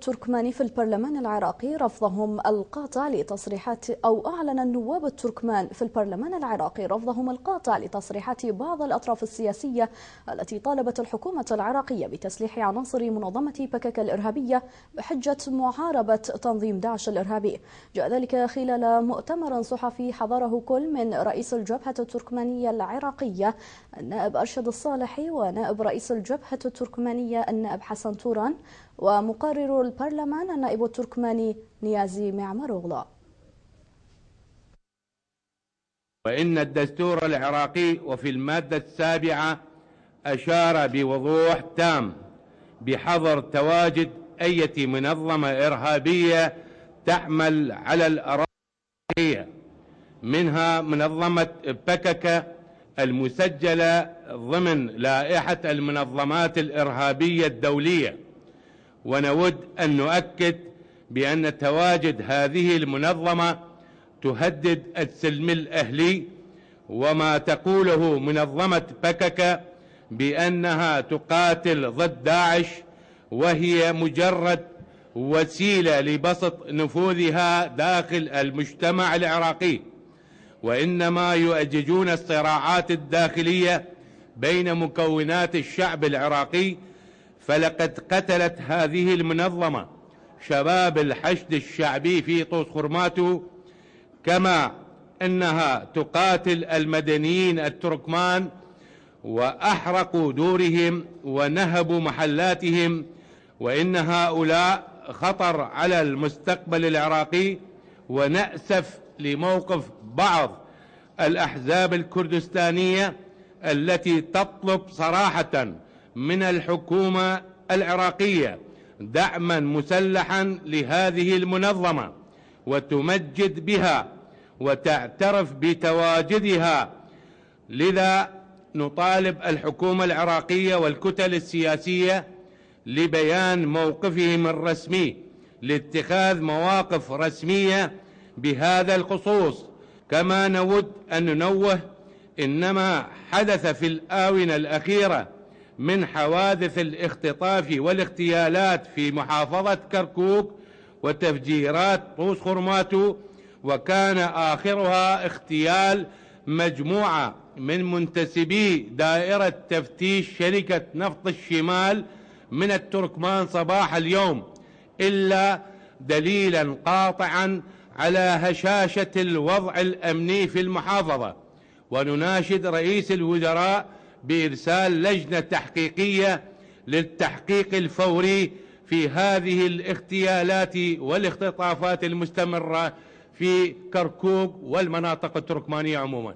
التركماني في البرلمان العراقي رفضهم القاطع لتصريحات أعلن النواب التركمان في البرلمان العراقي رفضهم القاطع لتصريحات بعض الأطراف السياسية التي طالبت الحكومة العراقية بتسليح عناصر منظمة بكك الإرهابية بحجة محاربة تنظيم داعش الإرهابي. جاء ذلك خلال مؤتمر صحفي حضره كل من رئيس الجبهة التركمانية العراقية النائب أرشد الصالحي ونائب رئيس الجبهة التركمانية النائب حسن توران ومقرر البرلمان النائب التركماني نيازي معمروغلا. وإن الدستور العراقي وفي المادة السابعة أشار بوضوح تام بحظر تواجد أي منظمة إرهابية تعمل على الأراضي منها منظمة بكك المسجلة ضمن لائحة المنظمات الإرهابية الدولية. ونود أن نؤكد بأن تواجد هذه المنظمة تهدد السلم الأهلي، وما تقوله منظمة بكك بأنها تقاتل ضد داعش وهي مجرد وسيلة لبسط نفوذها داخل المجتمع العراقي، وإنما يؤججون الصراعات الداخلية بين مكونات الشعب العراقي. فلقد قتلت هذه المنظمة شباب الحشد الشعبي في طوس خرماتو، كما أنها تقاتل المدنيين التركمان وأحرقوا دورهم ونهبوا محلاتهم، وإن هؤلاء خطر على المستقبل العراقي. ونأسف لموقف بعض الأحزاب الكردستانية التي تطلب صراحة من الحكومة العراقية دعما مسلحا لهذه المنظمة وتمجد بها وتعترف بتواجدها. لذا نطالب الحكومة العراقية والكتل السياسية لبيان موقفهم الرسمي لاتخاذ مواقف رسمية بهذا الخصوص. كما نود أن ننوه إنما حدث في الآونة الأخيرة من حوادث الاختطاف والاغتيالات في محافظة كركوك وتفجيرات طوس خرماتو، وكان آخرها اغتيال مجموعة من منتسبي دائرة تفتيش شركة نفط الشمال من التركمان صباح اليوم، إلا دليلا قاطعا على هشاشة الوضع الأمني في المحافظة. ونناشد رئيس الوزراء بإرسال لجنة تحقيقية للتحقيق الفوري في هذه الاغتيالات والاختطافات المستمرة في كركوك والمناطق التركمانية عموما.